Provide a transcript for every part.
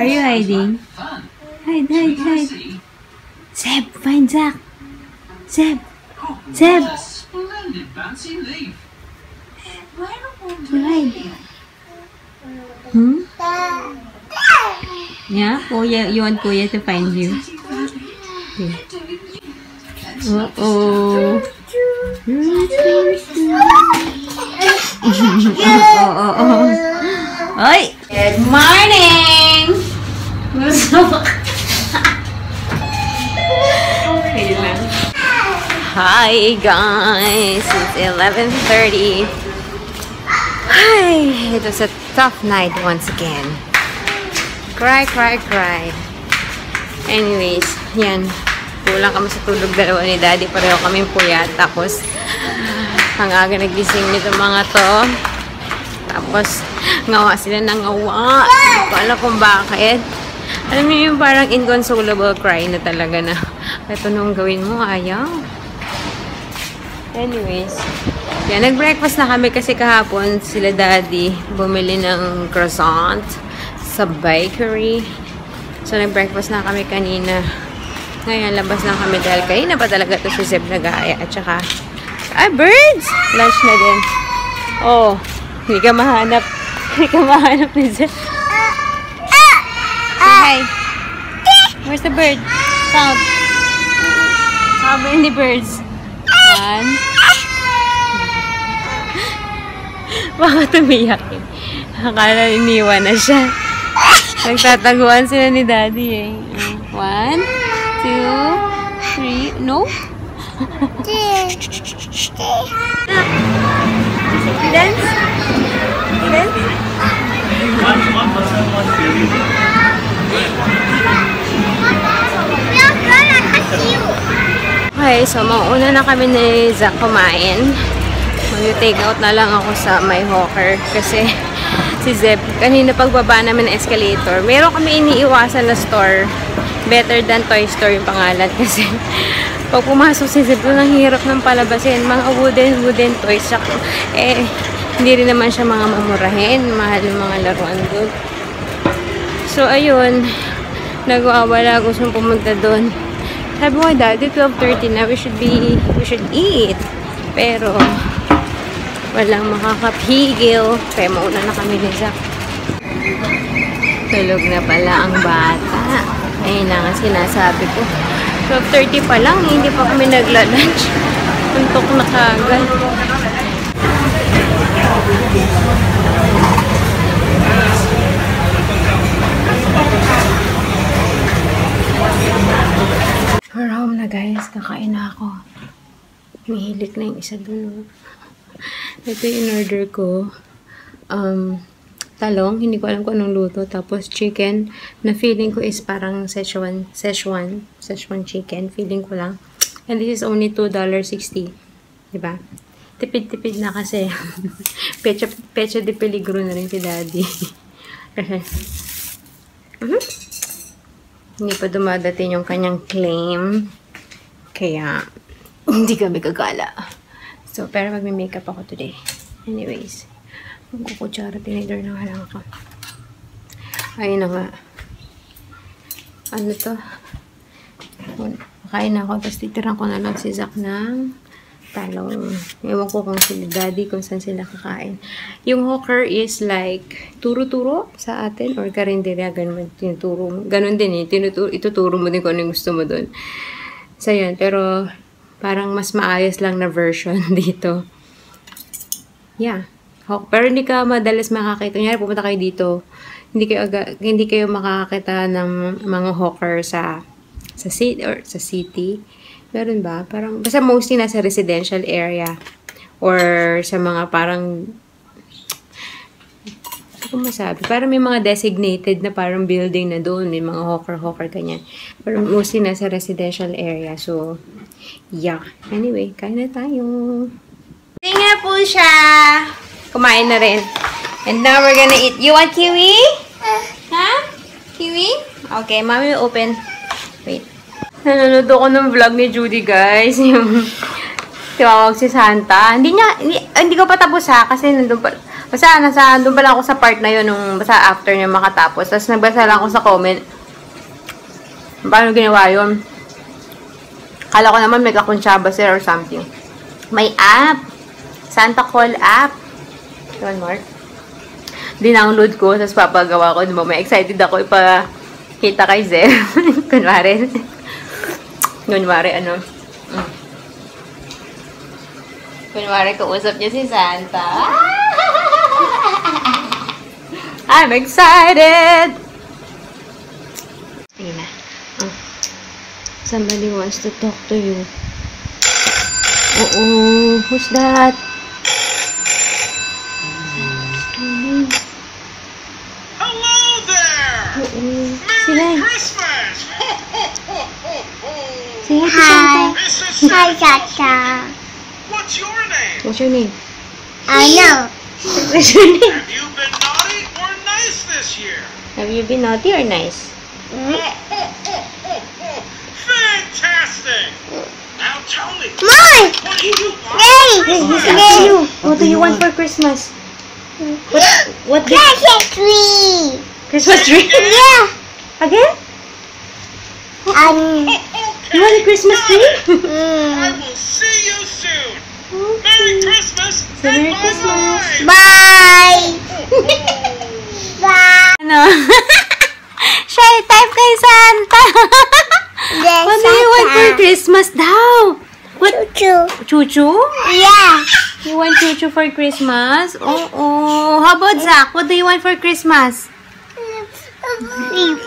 Are you hiding? Hide, hide, hide. Zeb, find Zach. Zeb. Zeb. You hide. Hmm? Yeah? Kuya, you want Kuya to find you? Okay. Uh-oh. Oh. Oy! Good morning! Hi guys! It's 11:30. Hi! It was a tough night once again. Cry. Anyways, yan. Kulang kami sa tulog dalawa ni Daddy. Pareho kaming puyat. Tapos, ang aga nagising nito mga to. Tapos, ngawa sila ng ngawa. Hindi ko alam kung bakit. Alam niyo yung parang inconsolable cry na talaga na ito nung gawin mo, ayaw. Anyways, yan, nag-breakfast na kami kasi kahapon sila Daddy bumili ng croissant sa bakery. So, nag-breakfast na kami kanina. Ngayon, labas na kami dahil kanina pa talaga ito si Zeb nag-aaya. At saka, birds! Lunch na din. Oh, hindi ka mahanap. Hindi ka mahanap ni Zeb. Say hi. Where's the bird? Count. How many birds? 1. Baka tumiyak eh. Akala iniwan na siya. Nagtataguan sila ni Daddy eh. 1, 2, 3. No? Dance? Dance? Okay, so mauna na kami ni Zach kumain. Mag-take out na lang ako sa my hawker kasi si Zeb, kanina pagbaba namin ng escalator, meron kami iniiwasan na store. Better than Toy Store yung pangalan kasi pag pumasok si Zeb, ang hirap ng palabasin. Mga wooden toys. Hindi rin naman siya mga mamurahin. Mahal yung mga laruan doon. So, ayun. Nag-aawala. Gusto pumunta doon. Sabi ko, Daddy, 12:30 na. We should eat. Pero, walang makakapigil. Kaya mauna na kami ni Zach. Tulog na pala ang bata. Ayun na nga sinasabi ko. 12:30 pa lang. Hindi pa kami nagla-lunch. Tuntok na kagad. We're home na guys. Kakain na ako. Mahilig na yung isa dun. Ito yung order ko. Talong. Hindi ko alam kung anong luto. Tapos chicken. Na feeling ko is parang Szechuan chicken. Feeling ko lang. And this is only $2.60. Diba? Tipid-tipid na kasi. Pecha de peligro na rin si Daddy. Hindi pa dumadating yung kanyang claim. Kaya, hindi kami gagala. So, pero magme-makeup ako today. Anyways, magkukutsara, tinidor na nga lang ako. Ayun na nga. Ano to? Kain na ako, tapos titiran ko na lang si Zach ng talong. Ewan ko kung sila Daddy, kung saan sila kakain. Yung hawker is like, turo-turo sa atin, or karinderya, ganun, tinuturo. Ganun din eh, ituturo mo din kung anong gusto mo dun. So, yun, pero, parang mas maayos lang na version dito. Yeah. Pero hindi ka madalas makakita. Kunyari, pupunta kayo dito, hindi kayo makakita ng mga hawker sa city. Meron ba? Parang, basta mostly nasa residential area. Or sa mga parang, hindi ko masabi. Parang may mga designated na parang building na doon. May mga hawker, ganyan. Pero mostly nasa residential area. So, yeah. Anyway, kain na tayo. Tingnan po siya. Kumain na rin. And now we're gonna eat. You want kiwi? Huh? Kiwi? Okay, mommy will open. Wait. Nanonood ako ng vlog ni Judy, guys. Yung tawag si Santa. Hindi ko pa tapos ha, kasi nandun pa. Basta, doon pa lang ako sa part na yun, nung basta after niya makatapos. Tapos, nagbasa lang ako sa comment. Paano ginawa yun? Kala ko naman may kakunsyaba sir or something. May app. Santa Call app. One more. Dinownload ko, tapos papagawa ko. Diba, may excited ako ipakita kay Zeb. Kunwari, ano. Kunwari, kausap niya si Santa. I'm excited! Sige na. Somebody wants to talk to you. Uh-oh. Who's that? Hello there! Merry Christmas! Ho, ho, ho, ho, ho! Say hi to Santa. This is Santa. What's your name? What's your name? I know. What's your name? Have you been naughty or nice this year? Have you been naughty or nice? Ho, ho, ho, ho, ho! Fantastic! Now tell me, Mom! what do you want? Hey! for Hey, Christmas? you. What do you want for Christmas? What Christmas tree! Christmas tree? Yeah! Again? Okay. You want a Christmas tree? I will see you soon. Merry Christmas Merry and Christmas. bye-bye! Bye! Bye! Ano? Shy type kay Santa. What do you want for Christmas daw? What? Choo-choo. Chuchu? Yeah! You want chuchu for Christmas? Oh. How about Zach? What do you want for Christmas? Creep.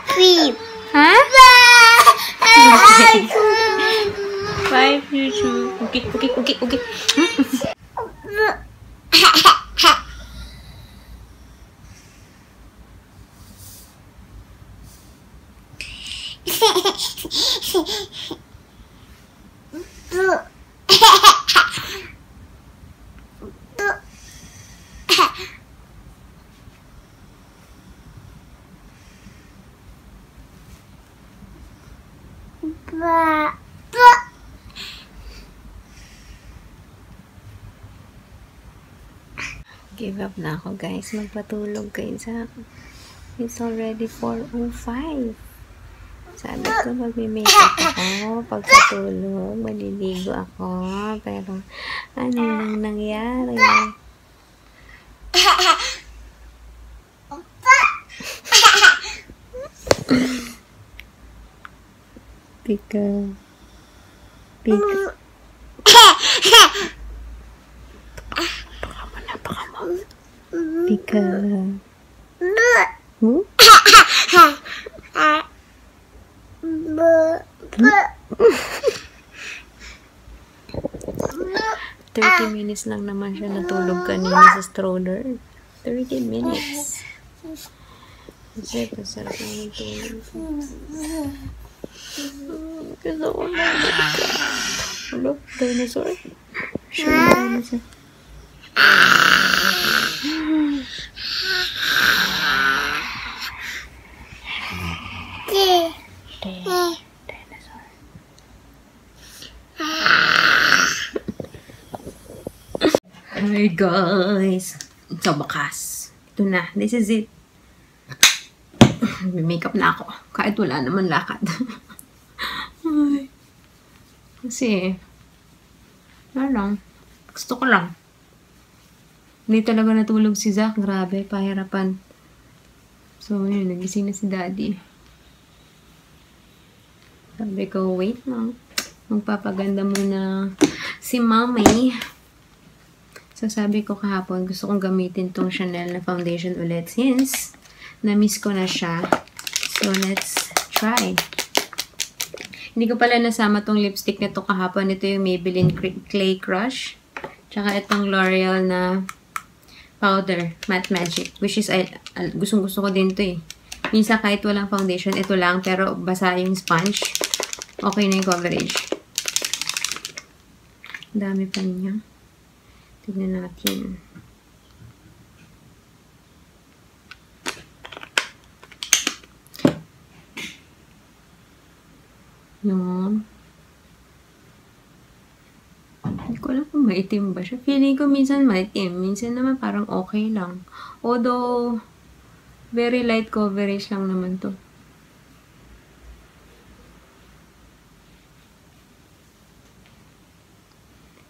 Creep. Huh? Bye, chuchu. Okay. Give up na ako, guys. Magpatulog kayo sa akin. It's already 4:05. Sabi ko, magme-makeup ako. Pagkatulog, maliligo ako. Pero, ano nang nangyari? Pika. Baka mo. Pika. Hmm? 30 minutes lang naman siya natulog kanina sa stroller. 30 minutes. Kasi pasarap lang yung tulog. Kasi ako nabalikat. Hello? Dinosaur? Sure, dinosaur. Dinosaur. Hi guys! Sa bakas. Ito na. This is it. Makeup na ako. Kahit wala naman lakad. Ay. Kasi, lang. Gusto ko lang. Hindi talaga natulog si Zach. Grabe, pahirapan. So, yun. Nagising na si Daddy. Sabi ko, wait lang. Magpapaganda muna si Mommy. So, sabi ko kahapon, gusto kong gamitin tong Chanel na foundation ulit since na-miss ko na siya. So, let's try. Hindi ko pala nasama tong lipstick na to kahapon. Ito yung Maybelline Clay Crush. Tsaka itong L'Oreal na powder, Matte Magic. Which is, gustong-gusto ko din to eh. Minsan kahit walang foundation, ito lang. Pero basa yung sponge. Okay na yung coverage. Dami pa niya. Tignan natin. Yun. Hindi ko alam kung maitim ba siya? Feeling ko minsan maitim. Minsan naman parang okay lang. Although, very light coverage lang naman to.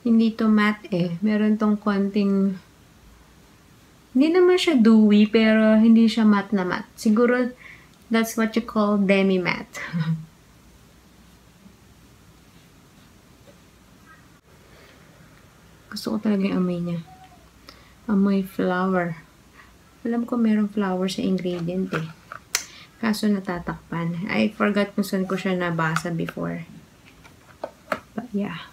Hindi to matte eh. Meron tong konting... Hindi naman siya dewy, pero hindi siya matte na matte. Siguro, that's what you call demi-matte. Gusto ko talaga yung amoy niya. Amoy flower. Alam ko merong flower sa ingredient eh. Kaso natatakpan. I forgot kung saan ko siya nabasa before. But yeah.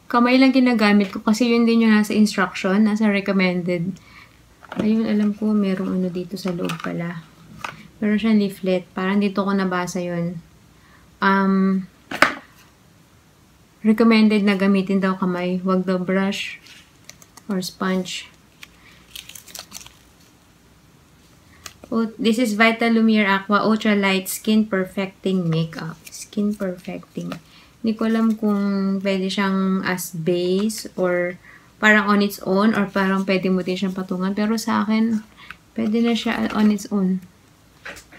Kamay lang ginagamit ko kasi yun din yung nasa instruction, nasa recommended. Ayun, alam ko merong ano dito sa loob pala. Meron siyang leaflet. Parang dito ko nabasa yun. Recommended na gamitin daw kamay. Huwag daw brush or sponge. Oh, this is Vital Lumiere Aqua Ultra Light Skin Perfecting Makeup. Skin Perfecting. Hindi ko alam kung pwede siyang as base or parang on its own or parang pwede mo din siyang patungan. Pero sa akin, pwede na siya on its own.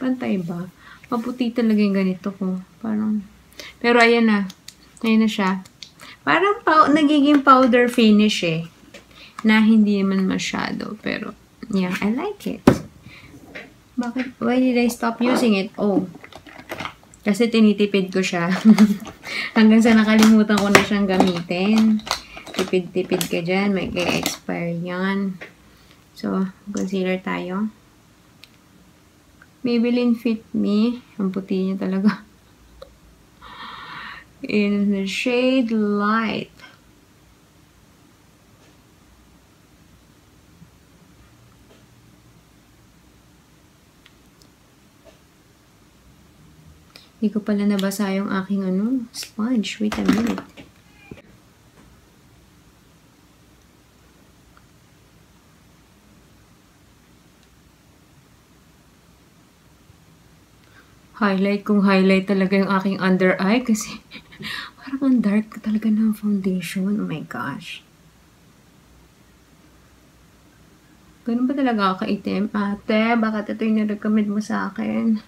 Pantay ba? Maputi talaga yung ganito ko. Parang, pero ayan na. Ayan na siya. Parang nagiging powder finish eh. Na hindi naman masyado. Pero, yeah, I like it. Bakit? Why did I stop using it? Oh. Kasi tinitipid ko siya. Hanggang sa nakalimutan ko na siyang gamitin. Tipid-tipid ka dyan. May expire yan. So, concealer tayo. Maybelline Fit Me. Ang puti niya talaga. In the shade Light. Hindi ko pala nabasa yung aking sponge. Wait a minute. Highlight kung highlight talaga yung aking under eye kasi parang ang dark talaga ng foundation. Oh my gosh. Ganun ba talaga ako kaitim? Ate, bakit ito yung nirecommend mo sa akin?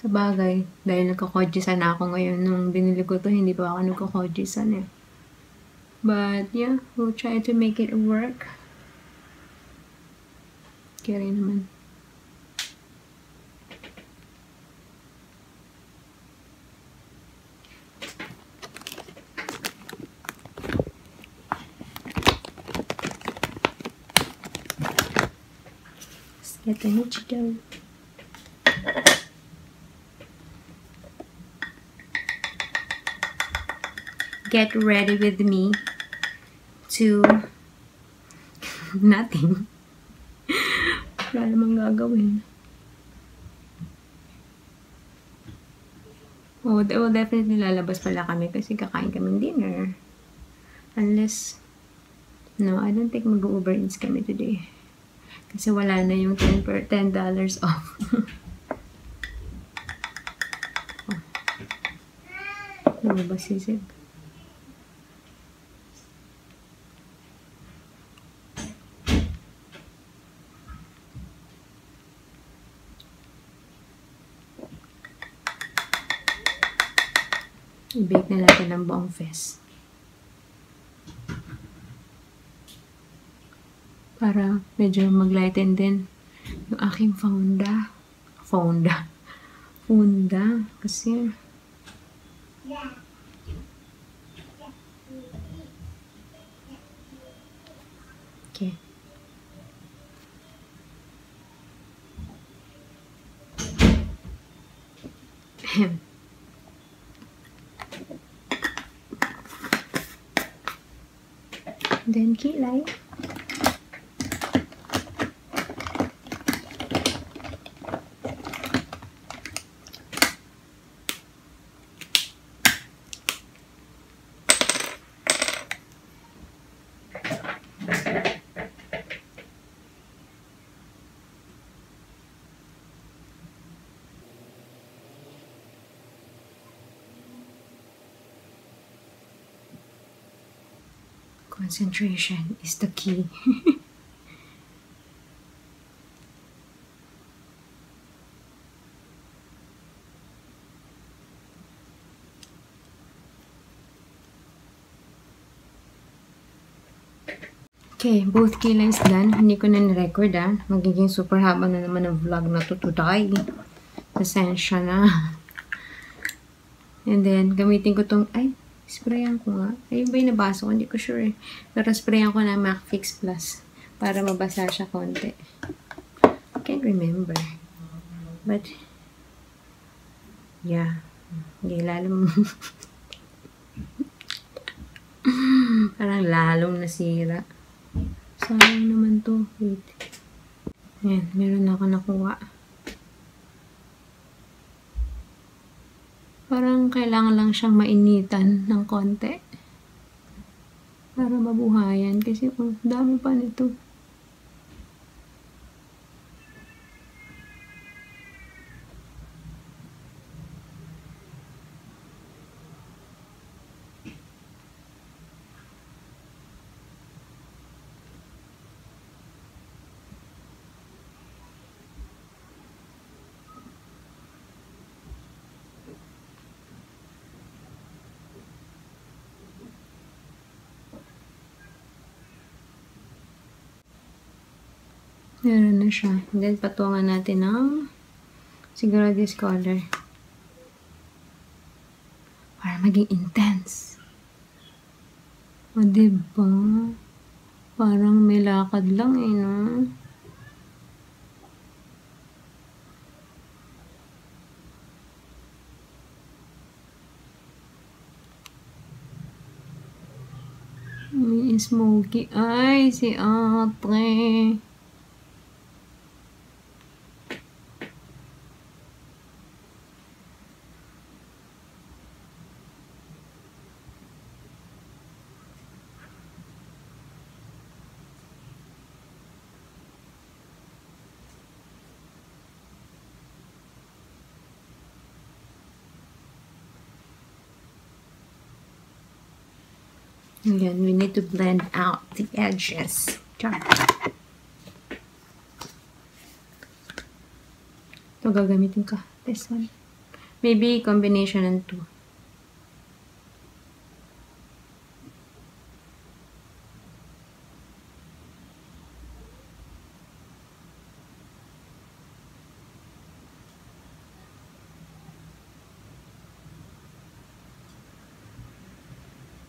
Sa bagay, dahil nagko-kojisan na ako ngayon. Nung binili ko to, hindi pa ako nagko-kojisan eh. But yeah, we'll try to make it work. Okay rin naman. Let's get the niche dough. Get ready with me to nothing. Wala namang gagawin. Oh, definitely lalabas pala kami kasi kakain kaming dinner. Unless, no, I don't think mag-Uber Eats kami today. Kasi wala na yung $10 off. Oh. Lumabas si Zeb. I-bake na natin ng buong fest. Para medyo mag-lighten din yung aking funda. Kasi okay. Then kilay. Concentration is the key. Okay, both killings done. Hindi ko na ni-record Magiging super haba na naman ang vlog na to today. Pasensya na. And then, gamitin ko tong, sprayan ko nga. Ayun ba yung nabasa ko? Hindi ko sure eh. Pero sprayan ko na MAC Fix Plus para mabasa siya konti. I can't remember. But, yeah. Hindi, lalong parang lalong nasira. Sayang naman to. Wait. Ayan, meron ako nakuha. Parang kailangan lang siyang mainitan ng konti. Para mabuhayan. Kasi dami pa nito. Meron na siya. And then, patungan natin ng siguro this color. Para maging intense. O, diba? Parang may lakad lang no? May smoky. Ay, si ate. Again, we need to blend out the edges. Ito gagamitin ka. This one. Maybe combination ng two.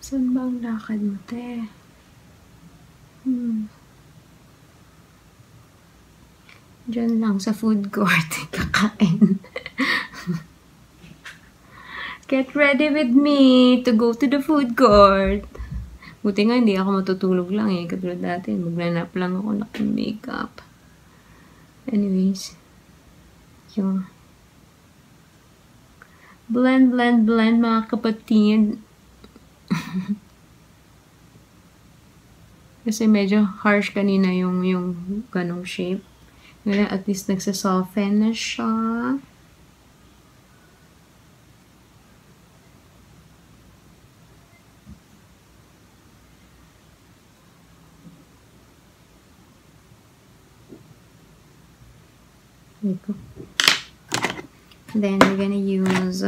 Saan ba ang lakad mo, te? Diyan lang sa food court. Kakain. Get ready with me to go to the food court. Buti nga, hindi ako matutulog lang eh. Katulad dati, maglanap lang ako naka-makeup. Anyways. Yung blend, blend, blend, mga kapatid. Kasi medyo harsh kanina yung ganong shape. Ngayon, at least nagsasoften na siya. Then we're gonna use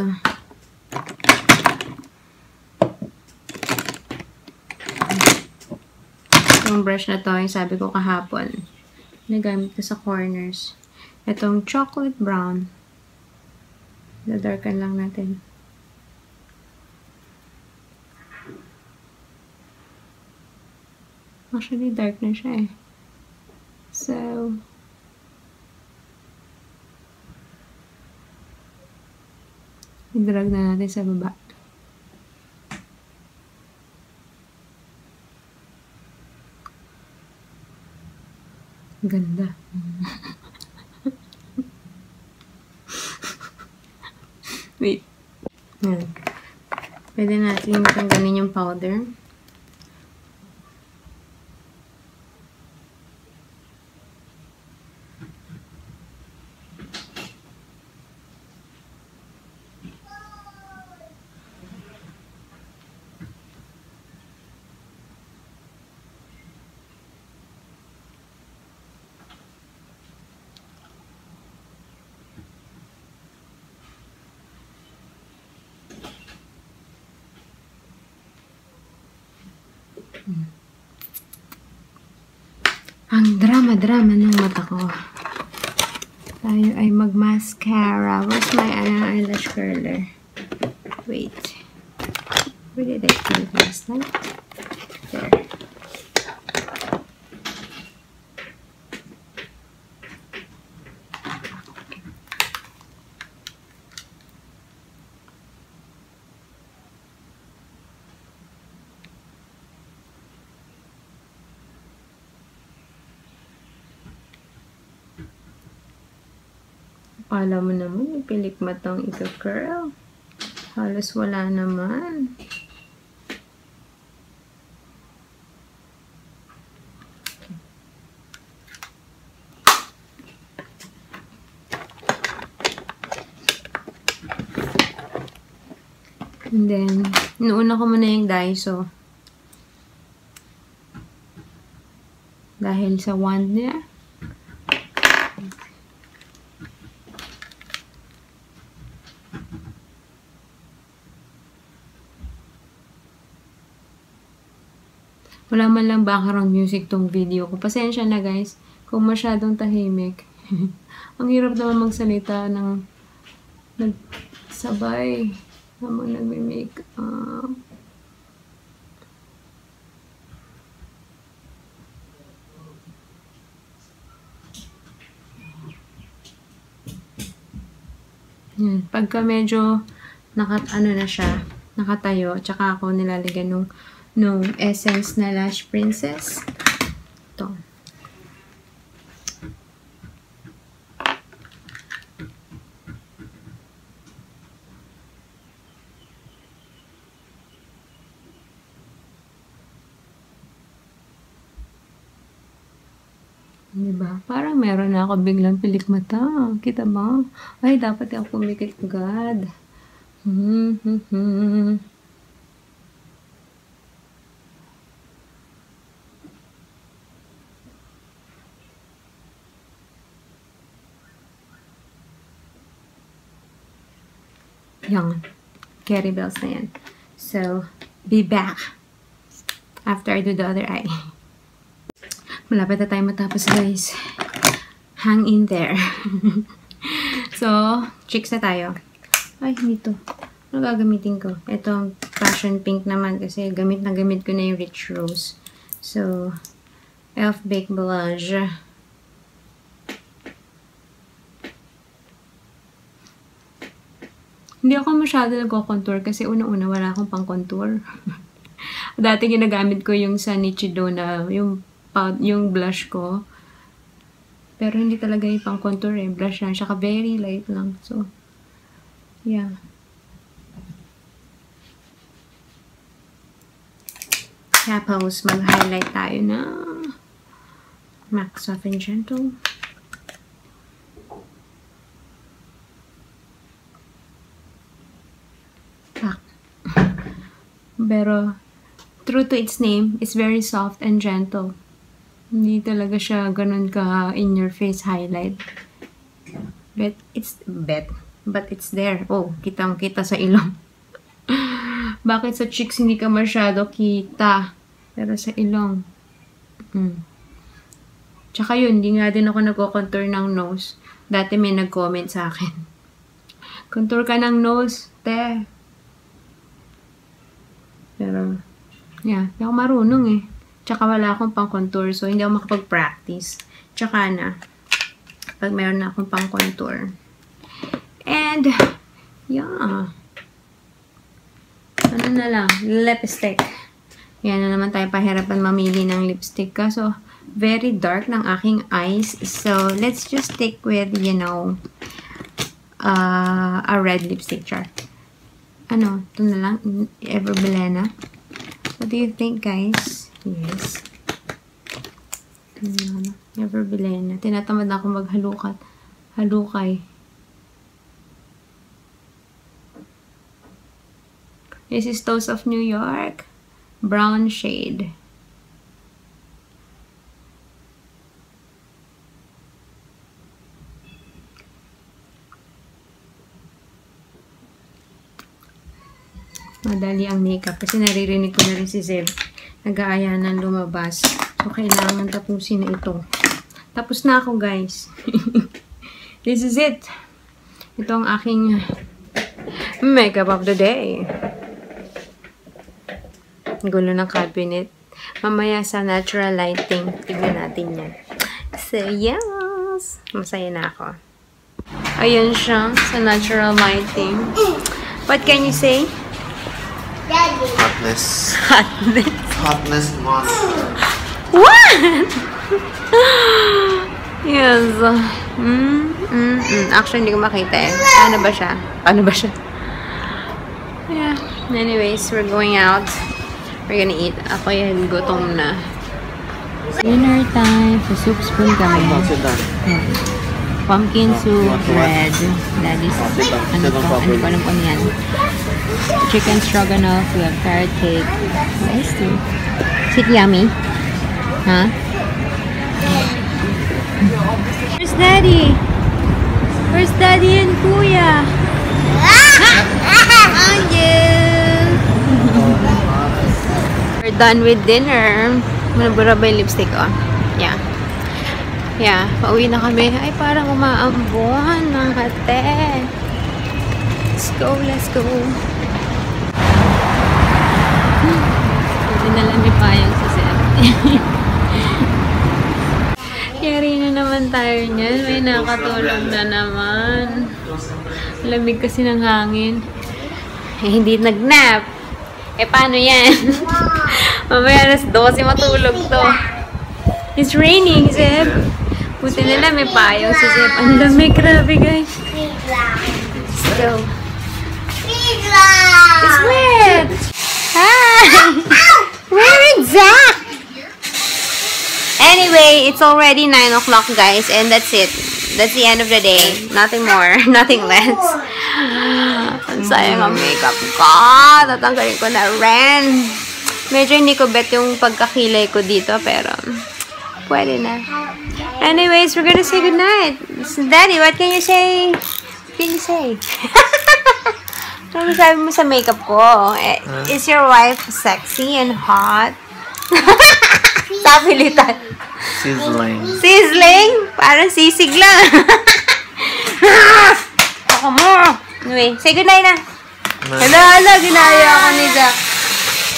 yung brush na to, yung sabi ko kahapon. Nagamit ko sa corners. Itong chocolate brown. Dadarkan lang natin. Actually, dark na siya eh. So, i-drag na natin sa baba. Ganda. Wait. Yan. Pwede natin tanggalin yung powder. Ang drama-drama ng mata ko. Tayo ay mag-mascara. Where's my eyelash curler? Wait. Where did I put it last night? There. Akala mo naman, yung pilik matang ika-curl. Halos wala naman. And then, inuuna ko muna yung Daiso. Dahil sa wand niya. Wala man lang background music tong video ko. Pasensya na guys, kung masyadong tahimik. Ang hirap naman magsalita ng nagsabay naman nagme-make up. Yan. Pagka medyo na siya, nakatayo, tsaka ako nilalagyan nung Essence na Lash Princess. Ito. Diba? Parang meron na ako biglang pilik mata. Kita ba? Ay, dapat ako pumikit agad. Yan. Carry bells na yan. So, be back after I do the other eye. Malapit na tayo matapos, guys. Hang in there. So, cheeks na tayo. Ay, hindi to. Ano gagamitin ko? Itong passion pink naman kasi gamit na gamit ko na yung rich rose. So, Elf Baked Blush. Hindi ako masyado nagko-contour kasi una-una wala akong pang-contour. Dati ginagamit ko yung sa Nichido na yung blush ko. Pero hindi talaga yung pang-contour eh. Blush lang. Saka very light lang. So, yeah. Tapos, mag-highlight tayo na MAC Soft and Gentle. Pero, true to its name, it's very soft and gentle. Hindi talaga siya ganun ka in-your-face highlight. But it's there. Oh, kitang-kita sa ilong. Bakit sa cheeks hindi ka masyado kita? Pero sa ilong. Tsaka yun, hindi nga din ako nagko-contour ng nose. Dati may nag-comment sa akin. Contour ka ng nose, te. Pero, yeah, hindi ako marunong eh. Tsaka wala akong pang-contour, so hindi ako makapag-practice. Tsaka na, pag mayroon na akong pang-contour. And, yeah. Ano na lang, lipstick. Yan na naman tayo pahirapan mamili ng lipstick. Kaso, very dark ng aking eyes. So, let's just stick with, you know, a red lipstick chart. Ano, ito na lang, Everbelena. What do you think, guys? Yes. Everbelena. Tinatamad na ako halukay. This is Toast of New York. Brown shade. Madali ang makeup kasi naririnig ko na rin si Zeb. nag-aaya ng lumabas. So, kailangan tapusin na ito. Tapos na ako, guys. This is it. Ito ang aking makeup of the day. Gulo ng cabinet. Mamaya sa natural lighting, tignan natin yan. So, yes! Masaya na ako. Ayan siya, sa natural lighting. What can you say? Daddy. Hotness. Hotness. Hotness monster. What? Yes. Actually, hindi ko makita eh. Ano ba siya? Ano ba siya? Yeah. Anyways, we're going out. We're gonna eat. Ako yan, gutom na. Dinner time. Sa soup spoon kami. Sit down. Pumpkin soup, what? bread. Daddy's, ano to? Ano ko alam ko yan. Chicken stroganoff. We have carrot cake. Nice too. Is it yummy? Huh? Where's Daddy? Where's Daddy and Kuya? We're done with dinner. Manabura ba yung lipstick, oh? Yeah. Yeah, pauwi na kami. Ay, parang umaambon ng kate. Let's go, let's go. Dinala ni Payang sa Seth. Yari na naman tayo niyan. May nakatulog na naman. Lamig kasi ng hangin. Eh, hindi nag-nap. Eh, paano yan? Mamaya alas 12 matulog to. It's raining, Zeb. Buti nila may payong si Zeb. Ang lamig, grabe guys. Let's go. It's wet! Hi! Where is Zach? Anyway, it's already 9 o'clock guys, and that's it. That's the end of the day. Nothing more, nothing less. Ang sayang ang makeup ko. Tatanggalin ko na rin. Medyo hindi ko bet yung pagkakilay ko dito, pero pwede na. Anyways, we're gonna say goodnight. So, Daddy, what can you say? What can you say? Ano sabi mo sa makeup ko? Is your wife sexy and hot? Sapilitan. Sizzling. Sizzling? Parang sisig lang. Ako mo. Anyway, say goodnight na. Hala, ginaya ako ni Jack.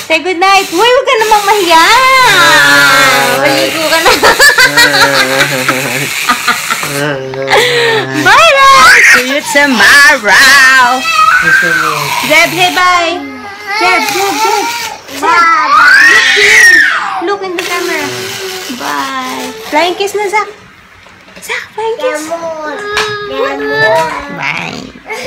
Say goodnight. Uy, huwag ka namang mahiya. Maligo ka na. Bye na. See you tomorrow. Zeb, say bye. Zeb. Bye. Look in the camera. Bye. Flying kiss na, Zach. Zach, flying kiss. Bye.